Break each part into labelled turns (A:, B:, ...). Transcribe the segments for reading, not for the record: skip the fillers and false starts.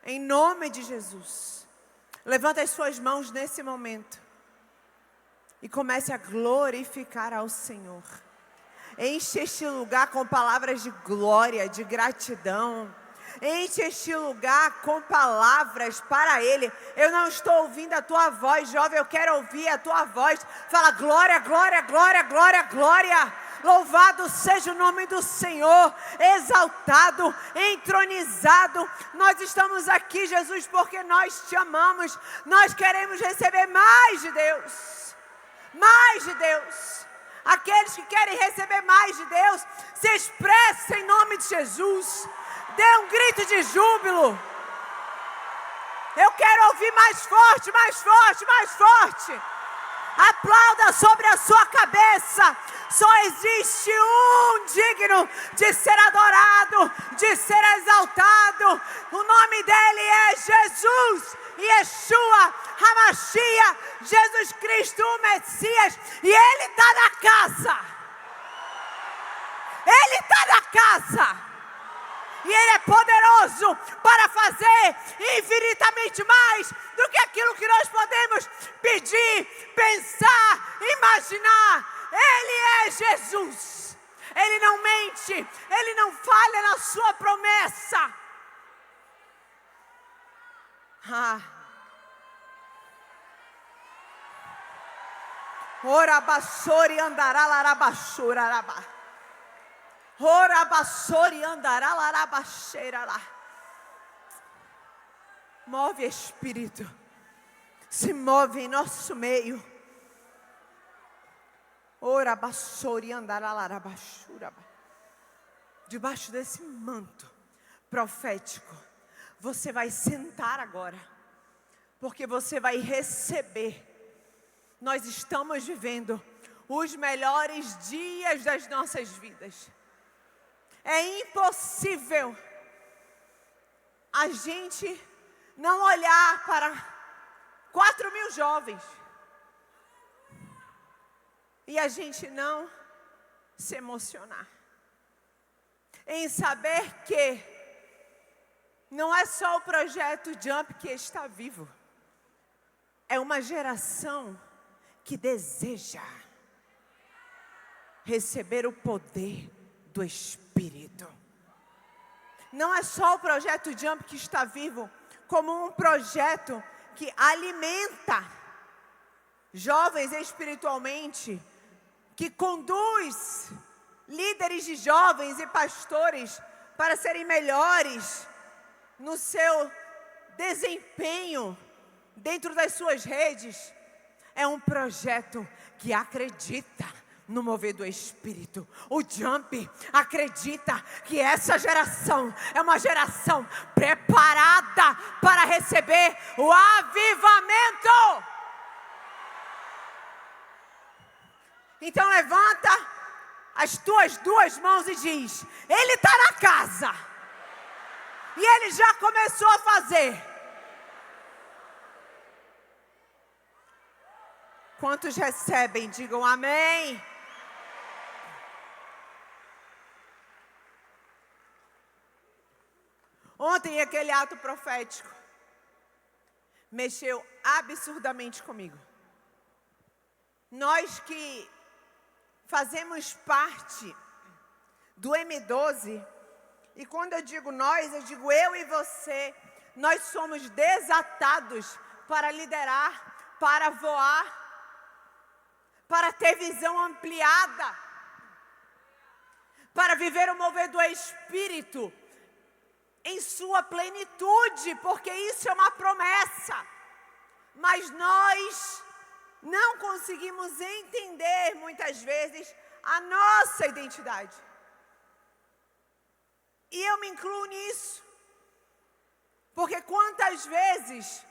A: Em nome de Jesus. Levanta as suas mãos nesse momento. E comece a glorificar ao Senhor. Enche este lugar com palavras de glória, de gratidão. Enche este lugar com palavras para Ele. Eu não estou ouvindo a tua voz, jovem, eu quero ouvir a tua voz. Fala glória, glória, glória, glória, glória. Louvado seja o nome do Senhor, exaltado, entronizado. Nós estamos aqui, Jesus, porque nós te amamos. Nós queremos receber mais de Deus. Mais de Deus. Aqueles que querem receber mais de Deus, se expressem em nome de Jesus. Dê um grito de júbilo. Eu quero ouvir mais forte, mais forte, mais forte. Aplauda sobre a sua cabeça. Só existe um digno de ser adorado, de ser exaltado. O nome dele é Jesus, Yeshua, Hamashia, Jesus Cristo, o Messias. E ele está na casa. Ele está na casa. E Ele é poderoso para fazer infinitamente mais do que aquilo que nós podemos pedir, pensar, imaginar. Ele é Jesus. Ele não mente, Ele não falha na sua promessa. Ora bassori andará larabashura arabá. Ora bassori andará larabacheira lá. Move, Espírito. Se move em nosso meio. Ora bassori andará larabashura. Debaixo desse manto profético, você vai sentar agora. Porque você vai receber. Nós estamos vivendo os melhores dias das nossas vidas. É impossível a gente não olhar para 4.000 jovens e a gente não se emocionar em saber que não é só o projeto Jump que está vivo, é uma geração que deseja receber o poder do Espírito. Não é só o projeto Jump que está vivo, como um projeto que alimenta jovens espiritualmente, que conduz líderes de jovens e pastores para serem melhores no seu desempenho dentro das suas redes. É um projeto que acredita no mover do Espírito. O Jump acredita que essa geração é uma geração preparada para receber o avivamento. Então levanta as tuas duas mãos e diz: Ele está na casa. E Ele já começou a fazer. Quantos recebem, digam amém. Ontem aquele ato profético mexeu absurdamente comigo. Nós que fazemos parte do M12, e quando eu digo nós, eu digo eu e você, nós somos desatados para liderar, para voar, para ter visão ampliada, para viver o mover do Espírito em sua plenitude, porque isso é uma promessa. Mas nós não conseguimos entender muitas vezes a nossa identidade. E eu me incluo nisso. Porque quantas vezes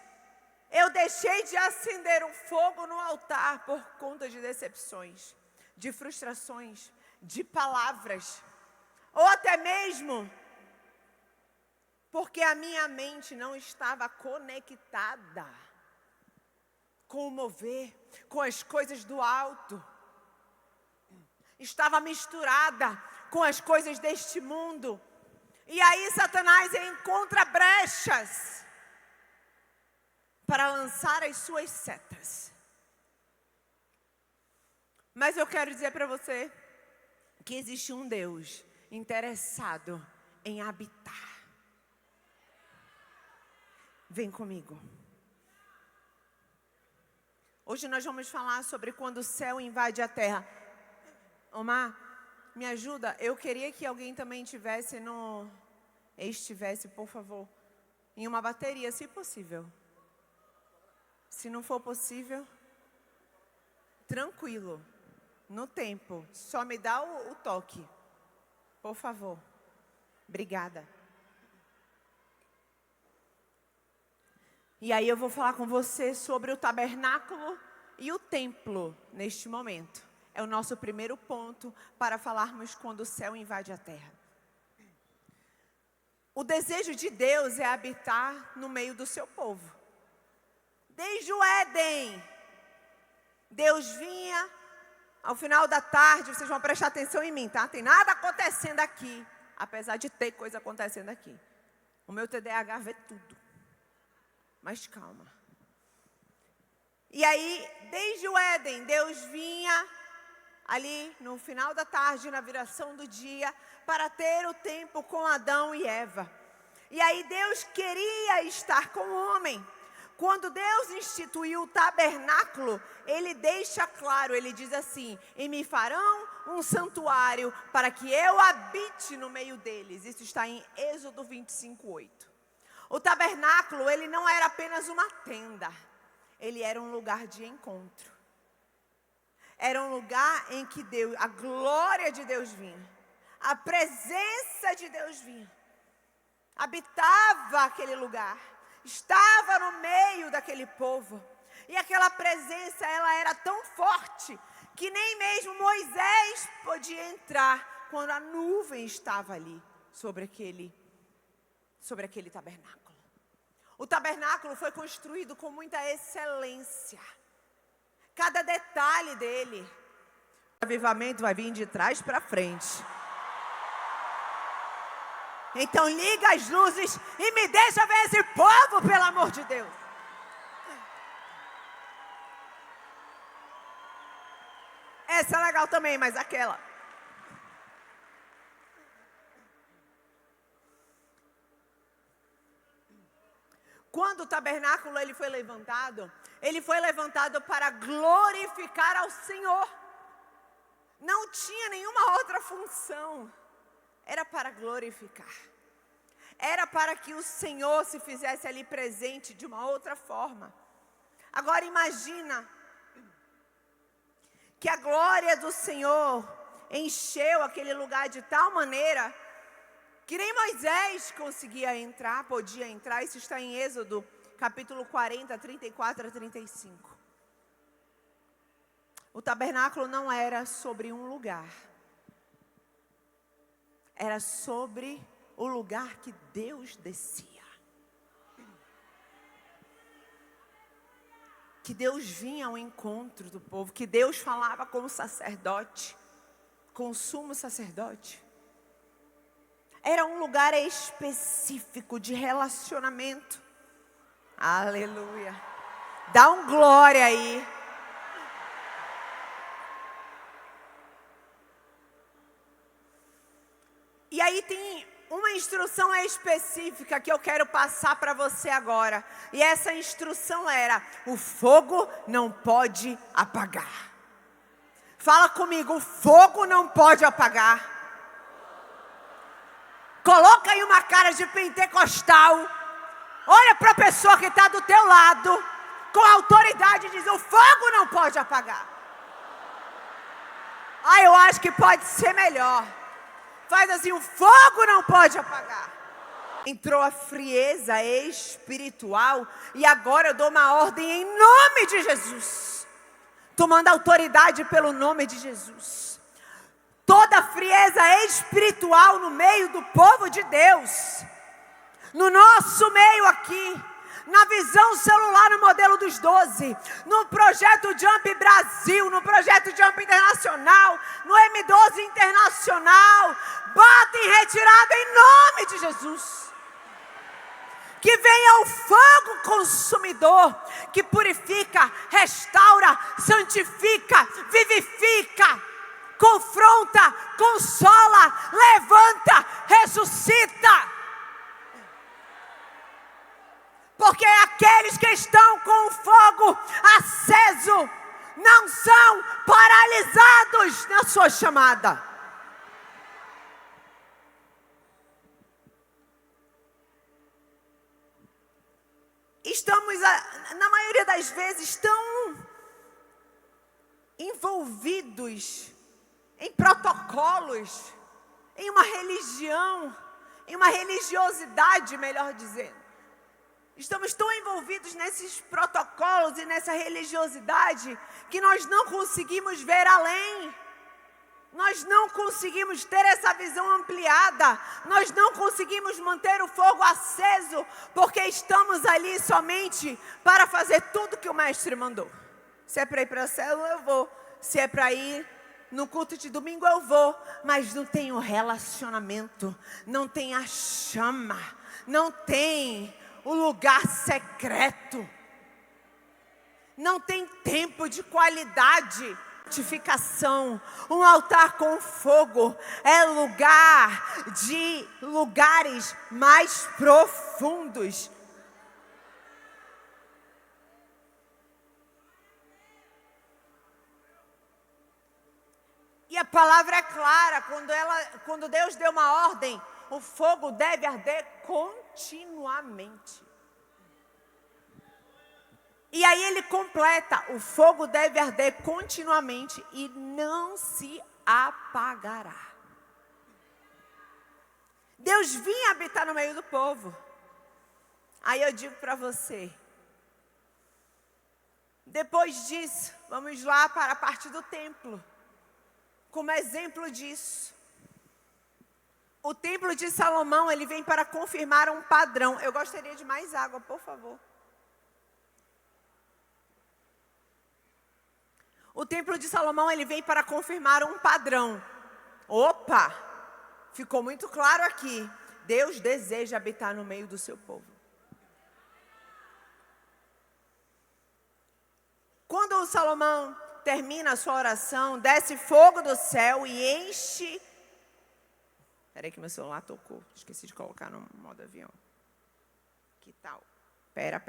A: eu deixei de acender o fogo no altar por conta de decepções, de frustrações, de palavras, ou até mesmo porque a minha mente não estava conectada com o mover, com as coisas do alto. Estava misturada com as coisas deste mundo. E aí Satanás encontra brechas para lançar as suas setas. Mas eu quero dizer para você que existe um Deus interessado em habitar. Vem comigo. Hoje nós vamos falar sobre quando o céu invade a terra. Omar, me ajuda? Eu queria que alguém também estivesse, por favor, em uma bateria, se possível. Se não for possível, tranquilo, no tempo. Só me dá o toque, por favor. Obrigada. E aí eu vou falar com você sobre o tabernáculo e o templo neste momento. É o nosso primeiro ponto para falarmos quando o céu invade a terra. O desejo de Deus é habitar no meio do seu povo. Desde o Éden, Deus vinha, ao final da tarde, vocês vão prestar atenção em mim, tá? Tem nada acontecendo aqui, apesar de ter coisa acontecendo aqui. O meu TDAH vê tudo, mas calma. E aí, desde o Éden, Deus vinha ali no final da tarde, na viração do dia, para ter o tempo com Adão e Eva. E aí Deus queria estar com o homem. Quando Deus instituiu o tabernáculo, Ele deixa claro, Ele diz assim: e me farão um santuário para que eu habite no meio deles. Isso está em Êxodo 25:8. O tabernáculo, ele não era apenas uma tenda, ele era um lugar de encontro. Era um lugar em que Deus, a glória de Deus vinha, a presença de Deus vinha, habitava aquele lugar. Estava no meio daquele povo. E aquela presença, ela era tão forte que nem mesmo Moisés podia entrar quando a nuvem estava ali sobre aquele tabernáculo. O tabernáculo foi construído com muita excelência. Cada detalhe dele. O avivamento vai vir de trás para frente. Então liga as luzes e me deixa ver esse povo, pelo amor de Deus. Essa é legal também, mas aquela. Quando o tabernáculo ele foi levantado para glorificar ao Senhor. Não tinha nenhuma outra função. Era para glorificar. Era para que o Senhor se fizesse ali presente de uma outra forma. Agora imagina que a glória do Senhor encheu aquele lugar de tal maneira que nem Moisés podia entrar. Isso está em Êxodo, capítulo 40, 34 a 35. O tabernáculo não era sobre um lugar. Era sobre o lugar que Deus descia. Que Deus vinha ao encontro do povo. Que Deus falava com o sacerdote, com o sumo sacerdote. Era um lugar específico de relacionamento. Aleluia. Dá um glória aí. E aí tem uma instrução específica que eu quero passar para você agora. E essa instrução era: o fogo não pode apagar. Fala comigo, o fogo não pode apagar. Coloca aí uma cara de pentecostal. Olha para a pessoa que está do teu lado, com autoridade, e diz: o fogo não pode apagar. Eu acho que pode ser melhor. Faz assim: o fogo não pode apagar. Entrou a frieza espiritual. E agora eu dou uma ordem em nome de Jesus. Tomando autoridade pelo nome de Jesus. Toda frieza espiritual no meio do povo de Deus. No nosso meio aqui. Na visão celular no modelo dos 12, no projeto Jump Brasil, no projeto Jump Internacional, no M12 Internacional, bata em retirada em nome de Jesus. Que venha o fogo consumidor que purifica, restaura, santifica, vivifica, confronta, consola, levanta, ressuscita. Porque aqueles que estão com o fogo aceso não são paralisados na sua chamada. Estamos, na maioria das vezes, tão envolvidos em protocolos, em uma religião, em uma religiosidade, melhor dizendo. Estamos tão envolvidos nesses protocolos e nessa religiosidade que nós não conseguimos ver além. Nós não conseguimos ter essa visão ampliada. Nós não conseguimos manter o fogo aceso porque estamos ali somente para fazer tudo que o mestre mandou. Se é para ir para a célula, eu vou. Se é para ir no culto de domingo, eu vou. Mas não tem o relacionamento, não tem a chama, não tem o lugar secreto, não tem tempo de qualidade. Santificação, um altar com fogo é lugar de lugares mais profundos. E a palavra é clara, quando Deus deu uma ordem, o fogo deve arder continuamente. E aí ele completa, o fogo deve arder continuamente e não se apagará. Deus vinha habitar no meio do povo. Aí eu digo para você, depois disso, vamos lá para a parte do templo. Como exemplo disso, o templo de Salomão, ele vem para confirmar um padrão. Eu gostaria de mais água, por favor. O templo de Salomão, ele vem para confirmar um padrão. Opa! Ficou muito claro aqui. Deus deseja habitar no meio do seu povo. Quando o Salomão termina a sua oração, desce fogo do céu e enche... Peraí que meu celular tocou. Esqueci de colocar no modo avião. Que tal? Pera.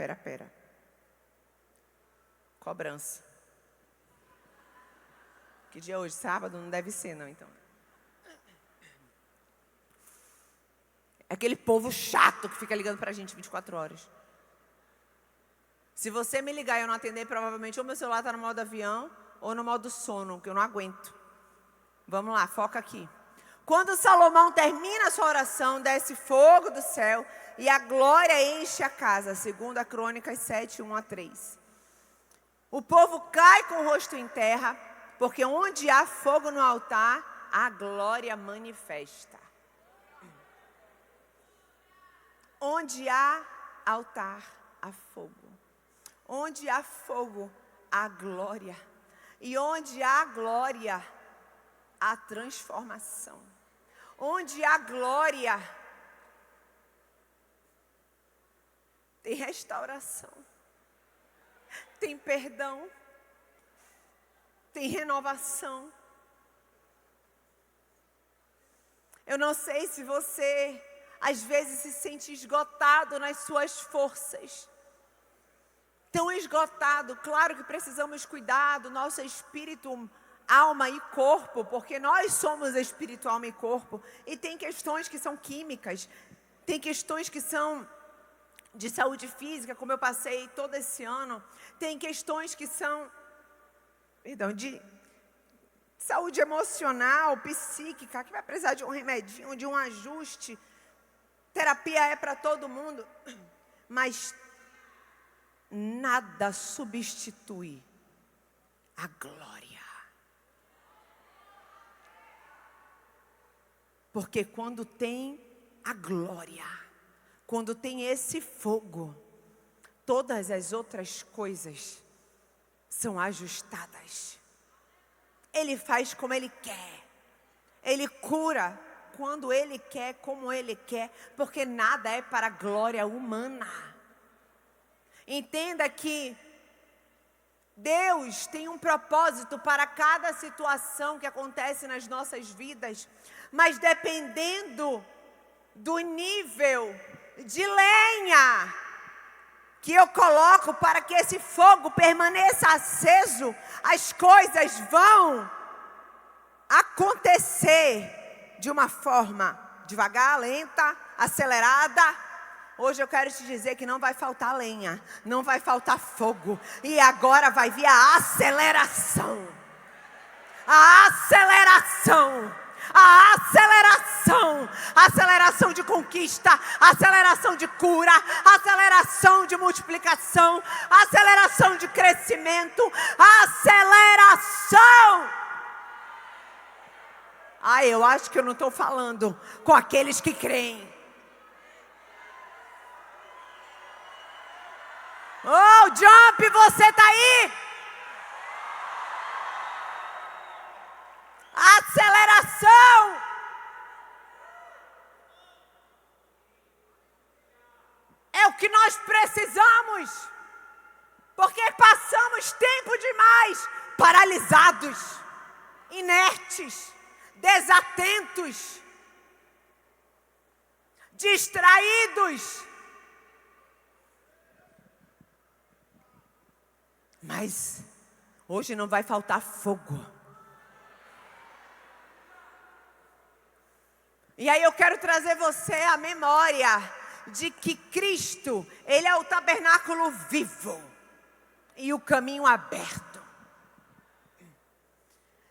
A: Cobrança. Que dia é hoje? Sábado? Não deve ser, não, então. É aquele povo chato que fica ligando pra gente 24 horas. Se você me ligar e eu não atender, provavelmente ou meu celular está no modo avião ou no modo sono, que eu não aguento. Vamos lá, foca aqui. Quando Salomão termina a sua oração, desce fogo do céu e a glória enche a casa. 2 Crônicas 7, 1-3. O povo cai com o rosto em terra, porque onde há fogo no altar, a glória manifesta. Onde há altar, há fogo. Onde há fogo, há glória. E onde há glória, há transformação. Onde há glória, tem restauração. Tem perdão. Tem renovação. Eu não sei se você, às vezes, se sente esgotado nas suas forças. Tão esgotado. Claro que precisamos cuidar do nosso espírito, alma e corpo, porque nós somos espírito, alma e corpo. E tem questões que são químicas. Tem questões que são de saúde física, como eu passei todo esse ano. Tem questões que são... de saúde emocional, psíquica, que vai precisar de um remedinho, de um ajuste. Terapia é para todo mundo, mas nada substitui a glória. Porque quando tem a glória, quando tem esse fogo, todas as outras coisas são ajustadas. Ele faz como Ele quer. Ele cura quando Ele quer, como Ele quer, porque nada é para a glória humana. Entenda que Deus tem um propósito para cada situação que acontece nas nossas vidas, mas dependendo do nível de lenha que eu coloco para que esse fogo permaneça aceso, as coisas vão acontecer de uma forma devagar, lenta, acelerada. Hoje eu quero te dizer que não vai faltar lenha, não vai faltar fogo, e agora vai vir a aceleração. A aceleração. A aceleração, aceleração de conquista, aceleração de cura, aceleração de multiplicação, aceleração de crescimento, aceleração. Eu acho que eu não estou falando com aqueles que creem. Oh, Jump, você está aí? Aceleração! É o que nós precisamos, porque passamos tempo demais paralisados, inertes, desatentos, distraídos. Mas hoje não vai faltar fogo. E aí eu quero trazer você à memória de que Cristo, Ele é o tabernáculo vivo e o caminho aberto.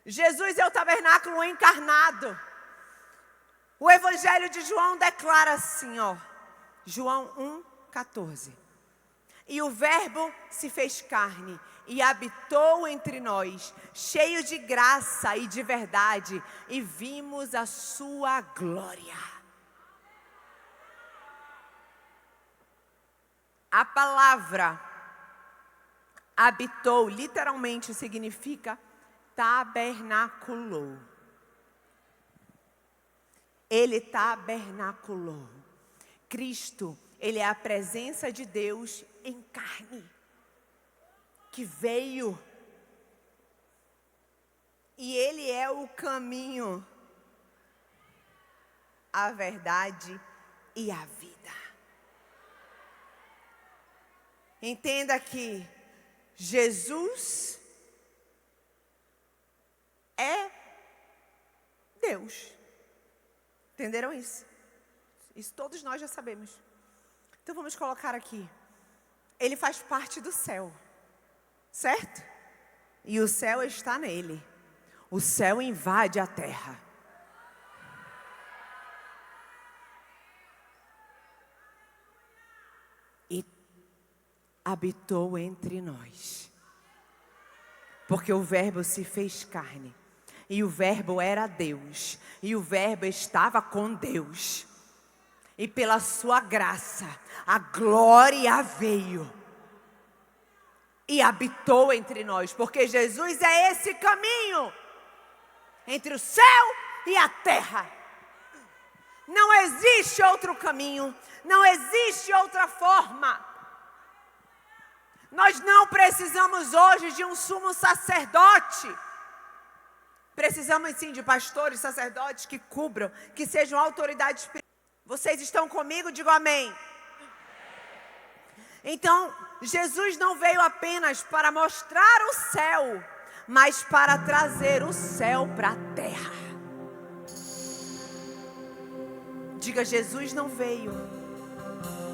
A: Jesus é o tabernáculo encarnado. O Evangelho de João declara assim, João 1,14. E o Verbo se fez carne e habitou entre nós, cheio de graça e de verdade, e vimos a sua glória. A palavra habitou, literalmente significa tabernaculou. Ele tabernaculou. Cristo, Ele é a presença de Deus em carne, que veio, e Ele é o caminho, a verdade e a vida. Entenda que Jesus é Deus. Entenderam isso? Isso todos nós já sabemos. Então vamos colocar aqui. Ele faz parte do céu, certo? E o céu está nele. O céu invade a terra. E habitou entre nós. Porque o Verbo se fez carne. E o Verbo era Deus. E o Verbo estava com Deus. E pela sua graça, a glória veio e habitou entre nós. Porque Jesus é esse caminho entre o céu e a terra. Não existe outro caminho, não existe outra forma. Nós não precisamos hoje de um sumo sacerdote. Precisamos sim de pastores, sacerdotes que cubram, que sejam autoridades espirituais. Vocês estão comigo? Digo amém. Então, Jesus não veio apenas para mostrar o céu, mas para trazer o céu para a terra. Diga, Jesus não veio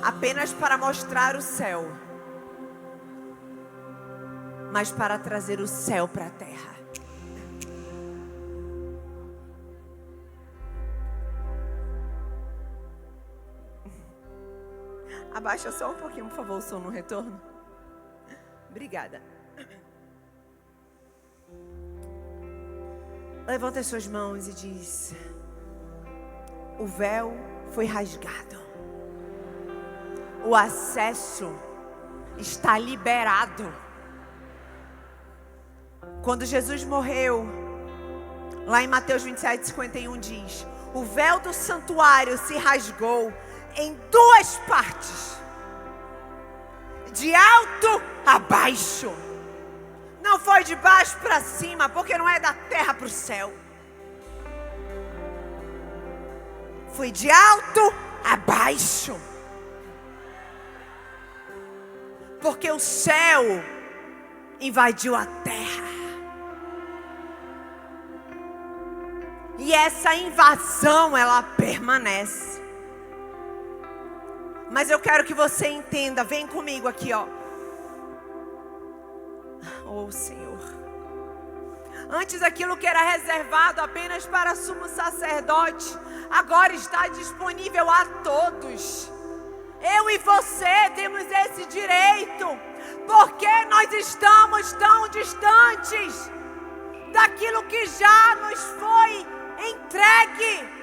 A: apenas para mostrar o céu, mas para trazer o céu para a terra. Abaixa só um pouquinho, por favor, o som no retorno. Obrigada. Levanta as suas mãos e diz: o véu foi rasgado. O acesso está liberado. Quando Jesus morreu, lá em Mateus 27:51 diz: o véu do santuário se rasgou em 2 partes, de alto a baixo. Não foi de baixo para cima, porque não é da terra para o céu. Foi de alto a baixo. Porque o céu invadiu a terra. E essa invasão, ela permanece. Mas eu quero que você entenda, vem comigo aqui, ó. Oh, Senhor. Antes aquilo que era reservado apenas para sumo sacerdote, agora está disponível a todos. Eu e você temos esse direito, porque nós estamos tão distantes daquilo que já nos foi entregue.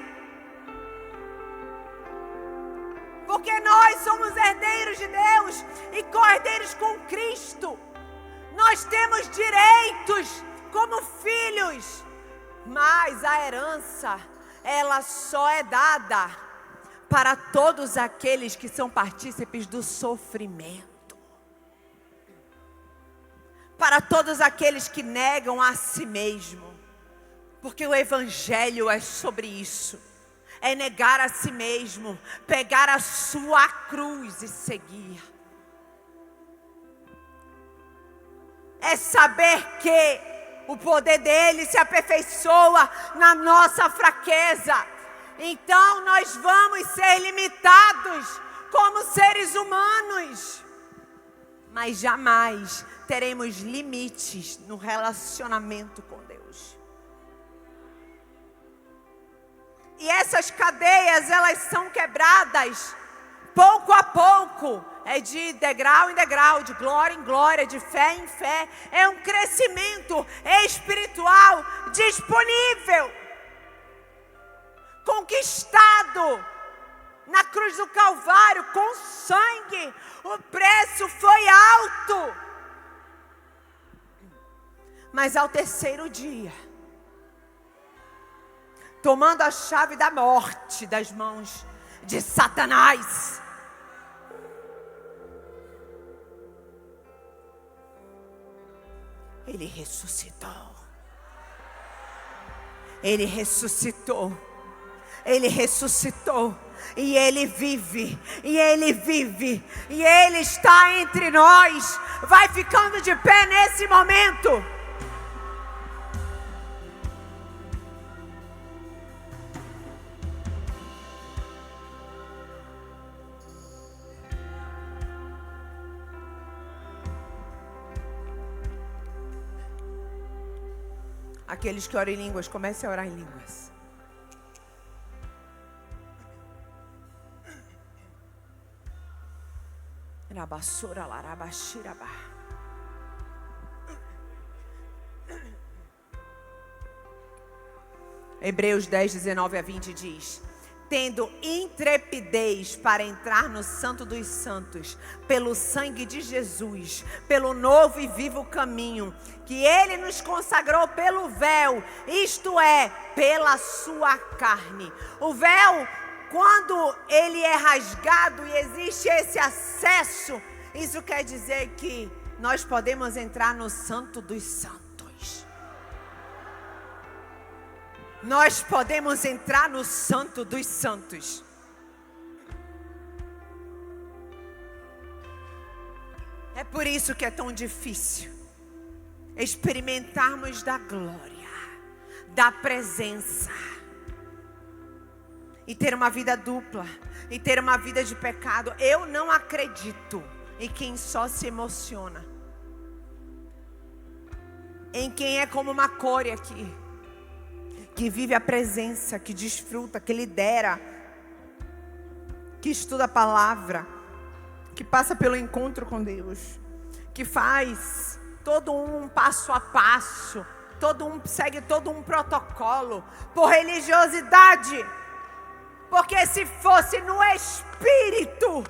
A: Porque nós somos herdeiros de Deus e co-herdeiros com Cristo. Nós temos direitos como filhos, mas a herança, ela só é dada para todos aqueles que são partícipes do sofrimento. Para todos aqueles que negam a si mesmo. Porque o Evangelho é sobre isso. É negar a si mesmo, pegar a sua cruz e seguir. É saber que o poder dele se aperfeiçoa na nossa fraqueza. Então nós vamos ser limitados como seres humanos, mas jamais teremos limites no relacionamento com Deus. E essas cadeias, elas são quebradas pouco a pouco. É de degrau em degrau, de glória em glória, de fé em fé. É um crescimento espiritual disponível, conquistado na cruz do Calvário com sangue. O preço foi alto. Mas ao terceiro dia, tomando a chave da morte das mãos de Satanás, ele ressuscitou. Ele ressuscitou. Ele ressuscitou. E Ele vive. E Ele vive. E Ele está entre nós. Vai ficando de pé nesse momento. Aqueles que oram em línguas, comecem a orar em línguas. Hebreus 10, 19 a 20 diz: tendo intrepidez para entrar no Santo dos Santos, pelo sangue de Jesus, pelo novo e vivo caminho, que Ele nos consagrou pelo véu, isto é, pela sua carne. O véu, quando ele é rasgado e existe esse acesso, isso quer dizer que nós podemos entrar no Santo dos Santos. Nós podemos entrar no Santo dos Santos. É por isso que é tão difícil experimentarmos da glória, da presença, e ter uma vida dupla, e ter uma vida de pecado. Eu não acredito em quem só se emociona, em quem é como uma core aqui, que vive a presença, que desfruta, que lidera, que estuda a palavra, que passa pelo encontro com Deus, que faz todo um passo a passo, segue todo um protocolo, por religiosidade. Porque se fosse no Espírito,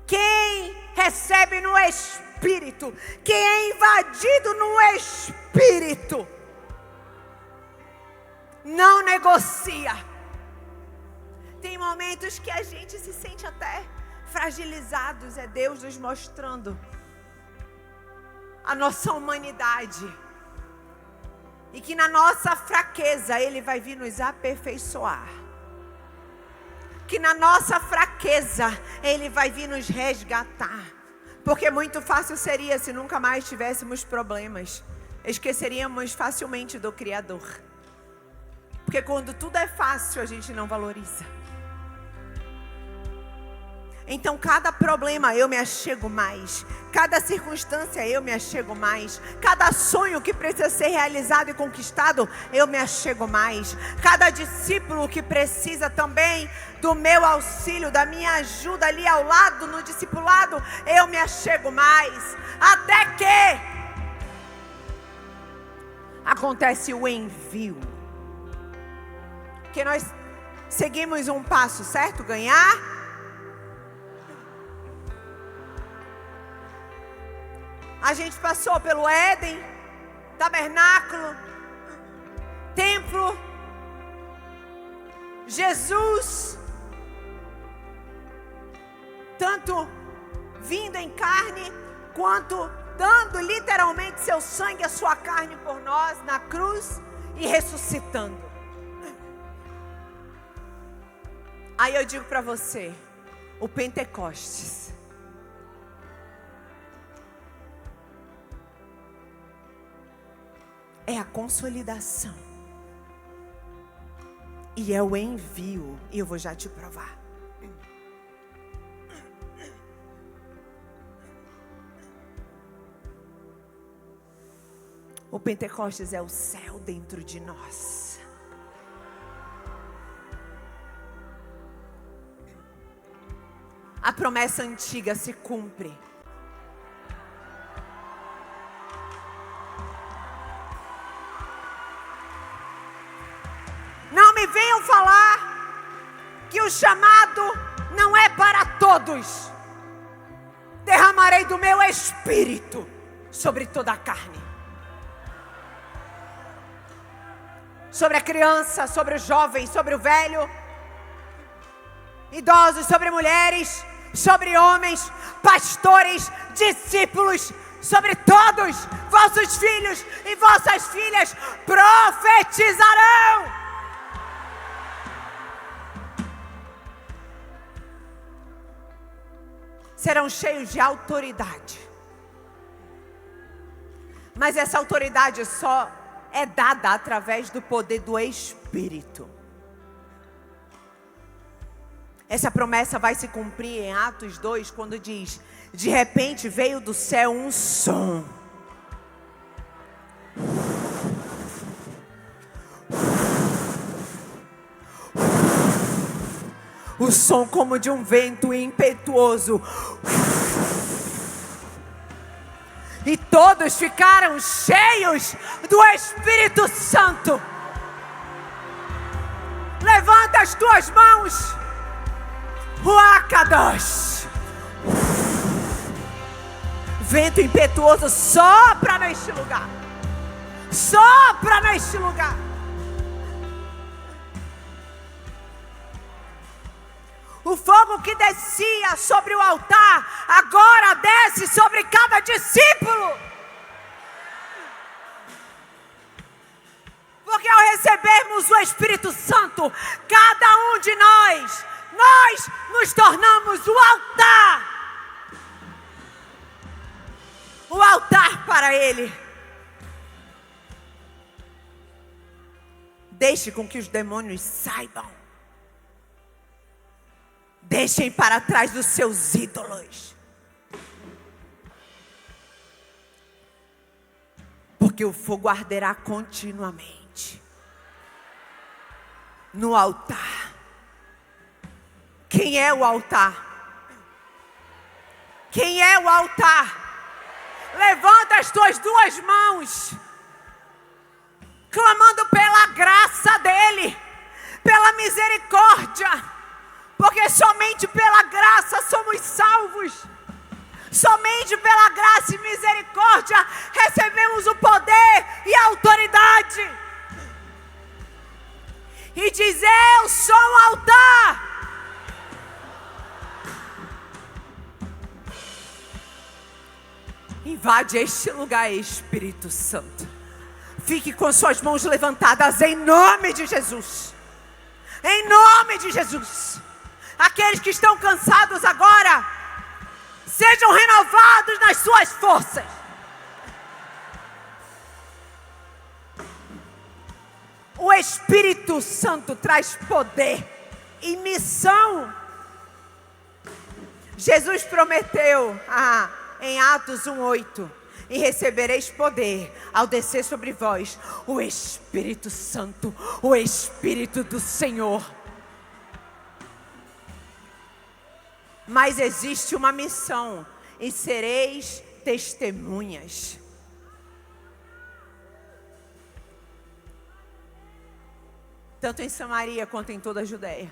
A: quem recebe no Espírito, quem é invadido no Espírito, não negocia. Tem momentos que a gente se sente até fragilizados. É Deus nos mostrando a nossa humanidade. E que na nossa fraqueza Ele vai vir nos aperfeiçoar. Que na nossa fraqueza Ele vai vir nos resgatar. Porque muito fácil seria se nunca mais tivéssemos problemas. Esqueceríamos facilmente do Criador. Porque quando tudo é fácil, a gente não valoriza. Então cada problema eu me achego mais. Cada circunstância eu me achego mais. Cada sonho que precisa ser realizado e conquistado, eu me achego mais. Cada discípulo que precisa também do meu auxílio, da minha ajuda ali ao lado no discipulado, eu me achego mais. Até que acontece o envio. Que nós seguimos um passo, certo? Ganhar. A gente passou pelo Éden, tabernáculo, templo, Jesus, tanto vindo em carne, quanto dando literalmente seu sangue, a sua carne por nós na cruz e ressuscitando. Aí eu digo para você, o Pentecostes é a consolidação. E é o envio. E eu vou já te provar. O Pentecostes é o céu dentro de nós. A promessa antiga se cumpre. Não me venham falar que o chamado não é para todos. Derramarei do meu espírito sobre toda a carne. Sobre a criança, sobre o jovem, sobre o velho, idosos, sobre mulheres, sobre homens, pastores, discípulos, sobre todos, vossos filhos e vossas filhas profetizarão. Serão cheios de autoridade. Mas essa autoridade só é dada através do poder do Espírito. Essa promessa vai se cumprir em Atos 2, quando diz: de repente veio do céu um som. O som como de um vento impetuoso. E todos ficaram cheios do Espírito Santo. Levanta as tuas mãos. Ruacados. Vento impetuoso sopra neste lugar. Sopra neste lugar. O fogo que descia sobre o altar, agora desce sobre cada discípulo. Porque ao recebermos o Espírito Santo, cada um de nós nos tornamos o altar. O altar para Ele. Deixe com que os demônios saibam. Deixem para trás dos seus ídolos. Porque o fogo arderá continuamente no altar. Quem é o altar? Quem é o altar? Levanta as tuas duas mãos, clamando pela graça dEle, pela misericórdia. Porque somente pela graça somos salvos. Somente pela graça e misericórdia recebemos o poder e a autoridade. e diz: eu sou um altar. Invade este lugar, Espírito Santo. Fique com suas mãos levantadas em nome de Jesus. Em nome de Jesus. Aqueles que estão cansados agora, sejam renovados nas suas forças. O Espírito Santo traz poder e missão. Jesus prometeu em Atos 1:8: e recebereis poder ao descer sobre vós o Espírito Santo, o Espírito do Senhor. Mas existe uma missão: e sereis testemunhas. Tanto em Samaria quanto em toda a Judéia.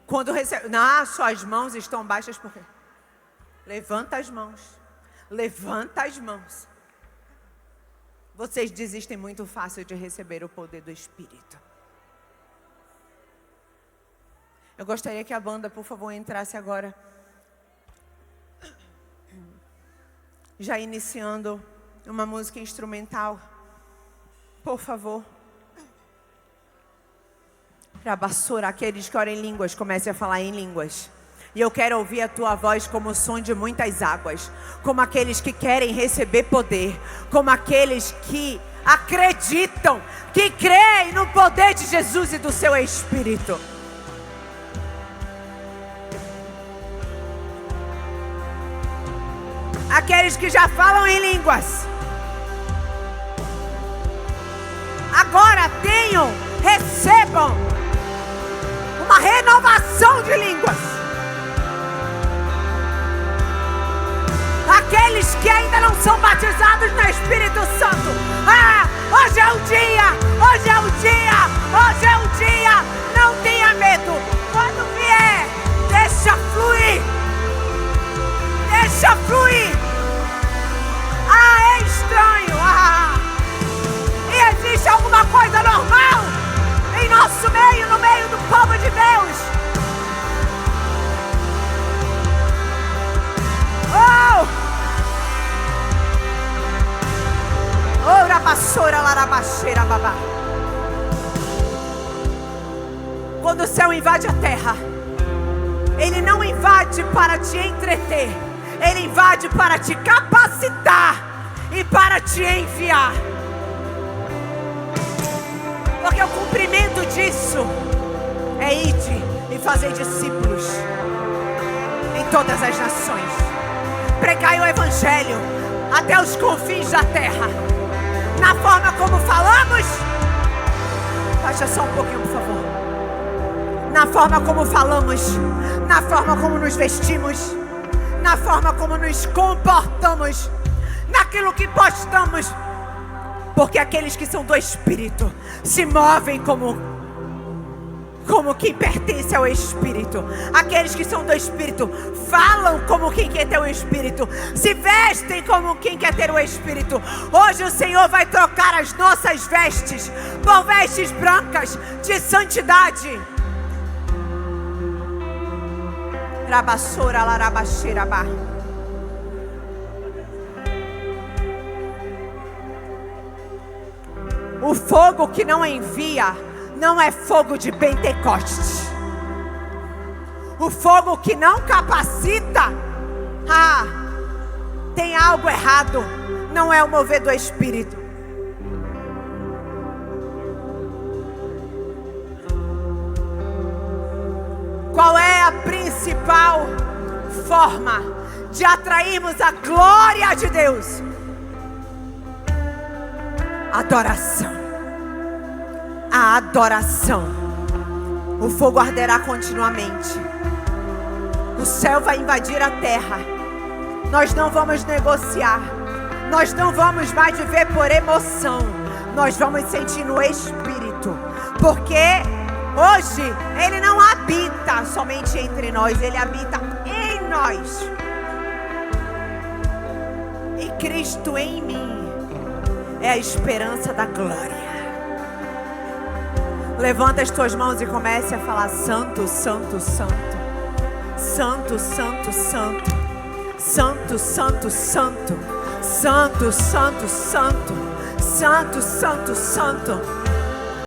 A: Quando suas mãos estão baixas, por quê? Levanta as mãos. Levanta as mãos. Vocês desistem muito fácil de receber o poder do Espírito. Eu gostaria que a banda, por favor, entrasse agora. Já iniciando uma música instrumental. Por favor. Para basura, aqueles que oram em línguas, comece a falar em línguas. E eu quero ouvir a tua voz como o som de muitas águas. Como aqueles que querem receber poder. Como aqueles que acreditam, que creem no poder de Jesus e do seu Espírito. Aqueles que já falam em línguas, agora recebam uma renovação de línguas. Aqueles que ainda não são batizados no Espírito Santo, hoje é o dia, hoje é o dia, hoje é o dia. Não tenha medo. Quando vier, deixa fluir. Deixa fluir. É estranho. E existe alguma coisa normal em nosso meio, no meio do povo de Deus. Quando o céu invade a terra, ele não invade para te entreter, ele invade para te capacitar e para te enviar. Porque o cumprimento disso é ide e fazer discípulos em todas as nações. Pregai o Evangelho até os confins da terra. Na forma como falamos, baixa só um pouquinho, por favor. Na forma como falamos, na forma como nos vestimos, na forma como nos comportamos, naquilo que postamos. Porque aqueles que são do Espírito se movem como quem pertence ao Espírito. Aqueles que são do Espírito falam como quem quer ter o Espírito. Se vestem como quem quer ter o Espírito. Hoje o Senhor vai trocar as nossas vestes por vestes brancas de santidade. Rabassora larabaxirabá. O fogo que não envia não é fogo de Pentecostes. O fogo que não capacita, tem algo errado. Não é o mover do Espírito. Qual é a principal forma de atrairmos a glória de Deus? Adoração. A adoração. O fogo arderá continuamente. O céu vai invadir a terra. Nós não vamos negociar. Nós não vamos mais viver por emoção. Nós vamos sentir no Espírito. Porque hoje Ele não habita somente entre nós. Ele habita em nós. E Cristo em mim é a esperança da glória. Levanta as tuas mãos e comece a falar: Santo, Santo, Santo. Santo, Santo, Santo. Santo, Santo, Santo. Santo, Santo, Santo. Santo, Santo, Santo.